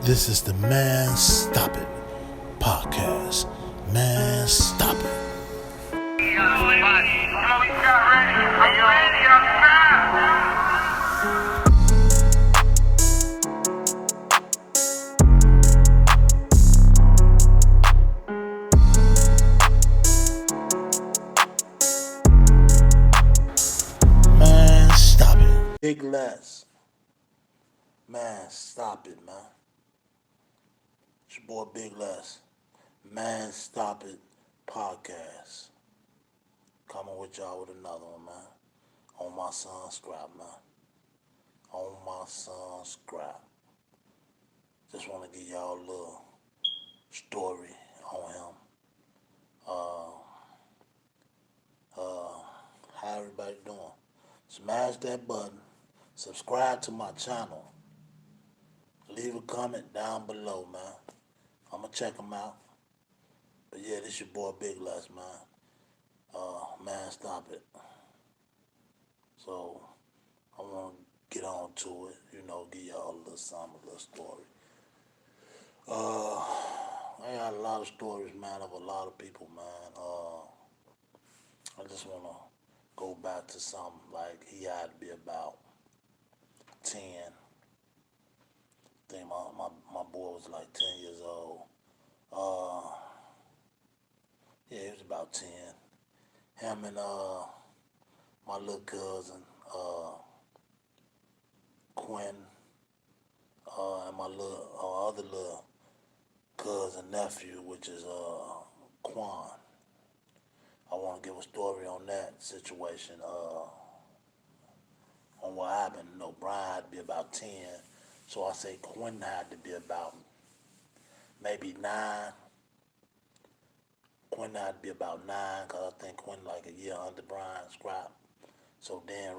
This is the Man Stop It podcast. Man, stop it. Man, stop it. Big Les. Man, stop it, man. It's your boy Big Les. Man, stop it podcast. Coming with y'all with another one, man. On my Son Scrapp, man. On my Son Scrapp. Just want to give y'all a little story on him. How everybody doing? Smash that button. Subscribe to my channel. Leave a comment down below, man. I'ma check them out. But yeah, this your boy Big Les, man. Man, stop it. So I want to get on to it. Give y'all a little something, a little story. I got a lot of stories, man, of a lot of people, man. I just want to go back to something like he had to be about 10. I think my boy was like 10 years old. Yeah, he was about 10. Him and my little cousin, Quinn, and my other little cousin nephew, which is Quan. I want to give a story on that situation, on what happened. Brian had to be about 10, so I say Quinn had to be about maybe 9. Quinn had to be about 9, because I think Quinn like a year under Brian Scrapp. So then,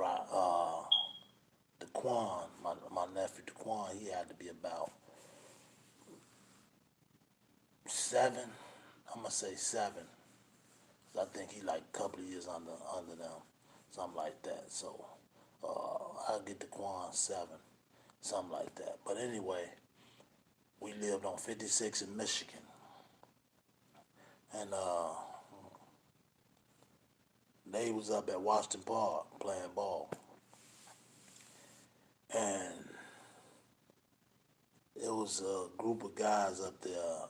Daquan, my nephew Daquan, he had to be about 7. I'm going to say 7. I think he like a couple of years under them, something like that. So I'll get Daquan 7, something like that. But anyway, we lived on 56 in Michigan. And they was up at Washington Park playing ball. And it was a group of guys up there.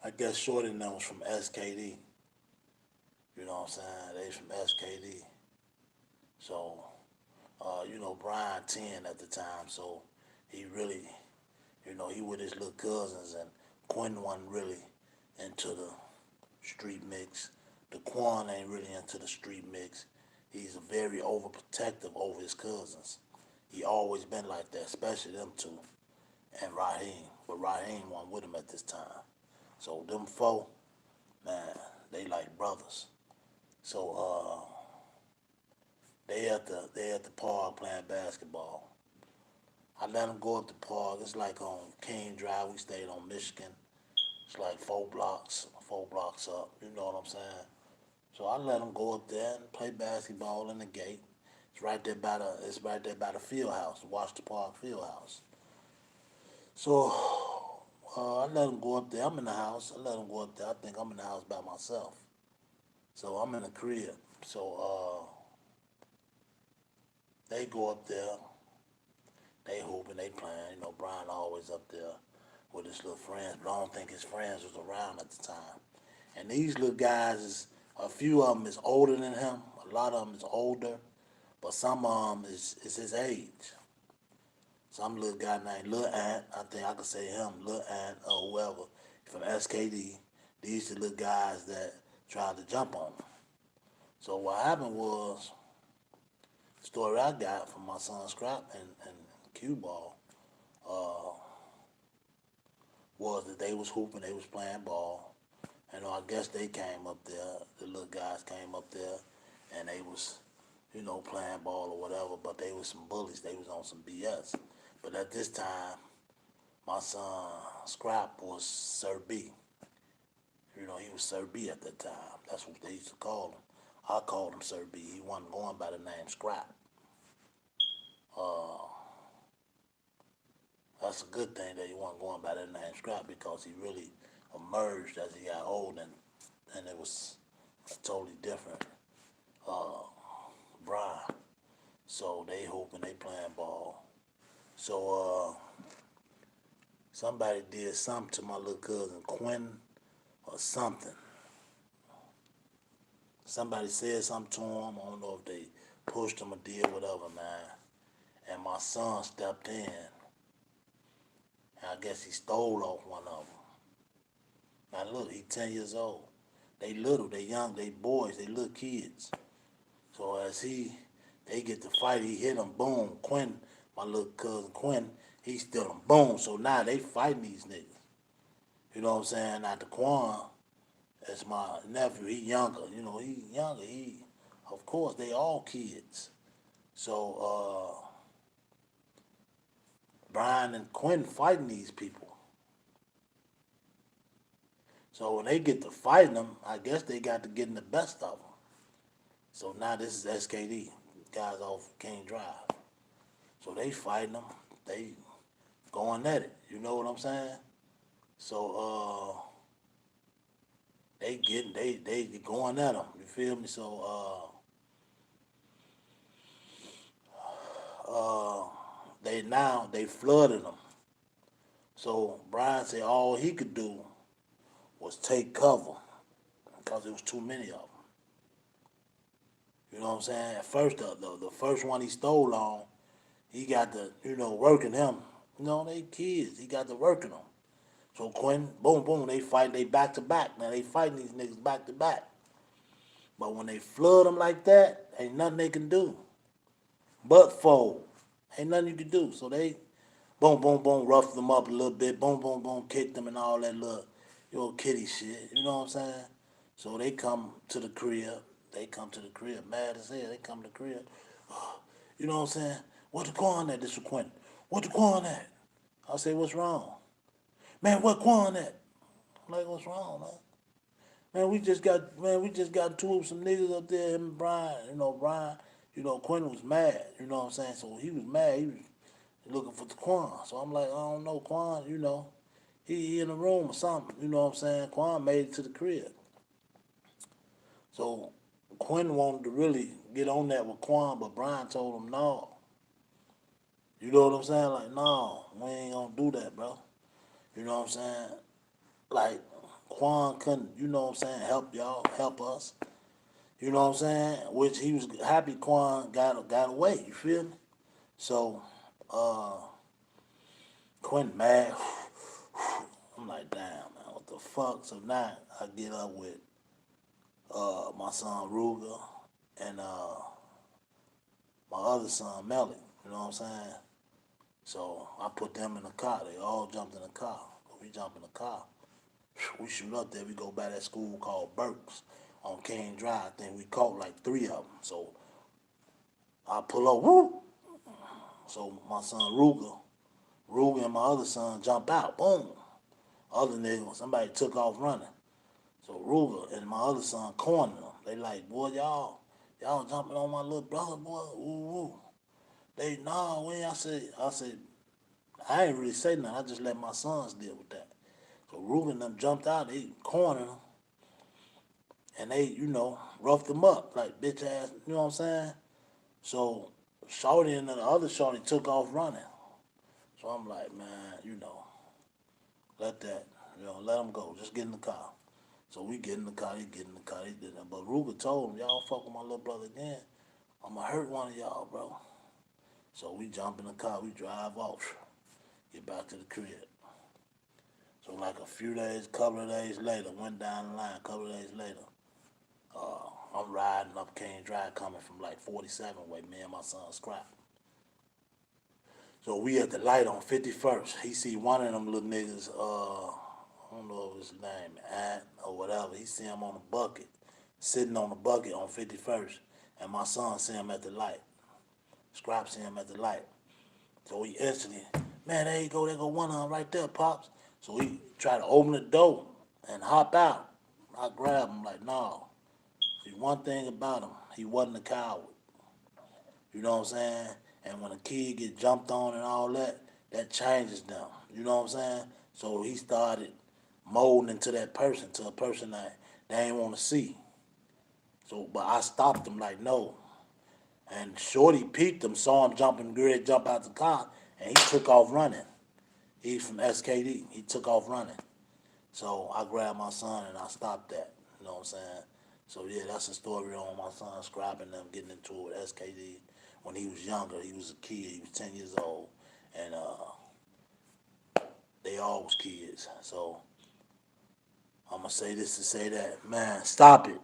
I guess Shorty and them was from SKD. You know what I'm saying? They from SKD. So, Brian 10 at the time, so he really, he with his little cousins, and Quinn wasn't really into the street mix. Daquan ain't really into the street mix. He's very overprotective over his cousins. He always been like that, especially them two and Raheem. But Raheem wasn't with him at this time. So them four, man, they like brothers. So they at the park playing basketball. I let them go up the park. It's like on King Drive. We stayed on Michigan. It's like 4 blocks up. You know what I'm saying? So I let them go up there and play basketball in the gate. It's right there by the field house, Washington Park field house. So I let them go up there. I'm in the house. I let them go up there. I think I'm in the house by myself. So I'm in the crib. So they go up there. They hooping, they playing. Brian always up there with his little friends, but I don't think his friends was around at the time. And these little guys, a few of them is older than him. A lot of them is older, but some of them is his age. Some little guy named Lil Ant, I think I could say him, Lil Ant or whoever, from SKD. These the little guys that tried to jump on him. So what happened was, the story I got from my Son Scrapp and Qball, was that they was hooping, they was playing ball. I guess they came up there, the little guys came up there, and they was, playing ball or whatever, but they was some bullies, they was on some BS. But at this time, my Son Scrapp was Sir B. He was Sir B at that time. That's what they used to call him. I called him Sir B. He wasn't going by the name Scrapp. that's a good thing that he wasn't going by that name Scrap because he really emerged as he got old and it was a totally different Brian. So they hooping, they playing ball. So somebody did something to my little cousin Quinn or something. Somebody said something to him. I don't know if they pushed him or did whatever, man. And my son stepped in. And I guess he stole off one of them. Now look, he 10 years old. They little, they young, they boys, they little kids. So as they get to fight, he hit him, boom. Quinn, my little cousin Quinn, he still him, boom. So now they fighting these niggas. You know what I'm saying? Now Daquan, that's my nephew, he younger. You know, he younger. Of course, they all kids. So Brian and Quinn fighting these people. So when they get to fighting them, I guess they got to getting the best of them. So now this is SKD, guys off King Drive. So they fighting them, they going at it. You know what I'm saying? So they going at them. You feel me? So they flooded them. So Brian said all he could do was take cover because it was too many of them. You know what I'm saying? At first, the first one he stole on, he got the, working him. You know, they kids. He got to working them. So Quinn, boom, boom, they fight, they back to back. Now they fighting these niggas back to back. But when they flood them like that, ain't nothing they can do. But fold. Ain't nothing you can do. So they, boom, boom, boom, roughed them up a little bit. Boom, boom, boom, kicked them and all that little, kitty shit. You know what I'm saying? So they come to the crib. They come to the crib, mad as hell. They come to the crib. You know what I'm saying? What the Quan at? This is Quentin. What the Quan at? I say, what's wrong? Man, what Quan at? I'm like, what's wrong, man? Man, we just got two of some niggas up there, him and Brian. Brian, Quentin was mad, you know what I'm saying? So he was mad, he was looking for the Quan. So I'm like, I don't know, Quan, he in the room or something, you know what I'm saying? Quan made it to the crib. So Quinn wanted to really get on that with Quan, but Brian told him no. You know what I'm saying? Like, no, we ain't gonna do that, bro. You know what I'm saying? Like, Quan couldn't, help us. You know what I'm saying? Which he was happy Quan got away, you feel me? So, Quinn mad. I'm like, damn, man, what the fuck? So now I get up with my son Ruger and my other son Melly, you know what I'm saying? So I put them in the car. They all jumped in the car. We jump in the car. We shoot up there. We go by that school called Burks on King Drive. I think we caught like 3 of them. So I pull up, whoop. So my son Ruger and my other son jump out. Boom. Other nigga, somebody took off running. So Ruger and my other son cornered them. They like, boy, y'all jumping on my little brother, boy. Ooh, ooh. They, nah, when I said, I ain't really say nothing. I just let my sons deal with that. So Ruben and them jumped out, they cornered them, and they, roughed them up like bitch ass, you know what I'm saying? So Shorty and the other Shorty took off running. So I'm like, man, let that, let them go. Just get in the car. So we get in the car, he get in the car, he did that. But Ruger told him, y'all fuck with my little brother again, I'm gonna hurt one of y'all, bro. So we jump in the car, we drive off, get back to the crib. So like couple of days later, went down the line, couple of days later, I'm riding up King Drive coming from like 47 way, me and my son Scrapp. So we at the light on 51st. He see one of them little niggas, I don't know his name, Ant or whatever. He see him on the bucket, sitting on the bucket on 51st, and my son see him at the light. Scrap see him at the light. So he instantly, man, there go one of them right there, Pops. So he tried to open the door and hop out. I grabbed him like, no. See, one thing about him, he wasn't a coward. You know what I'm saying? And when a kid get jumped on and all that, that changes them. You know what I'm saying? So he started molding into that person, to a person that they ain't want to see. So, but I stopped him like, no. And Shorty peeped him, saw him jumping, grid jump out the car, and he took off running. He's from SKD. He took off running. So I grabbed my son and I stopped that. You know what I'm saying? So yeah, that's a story on my son Scrapp and them getting into it with SKD when he was younger. He was a kid. He was 10 years old, and they all was kids. So I'm gonna say this to say that, man, stop it.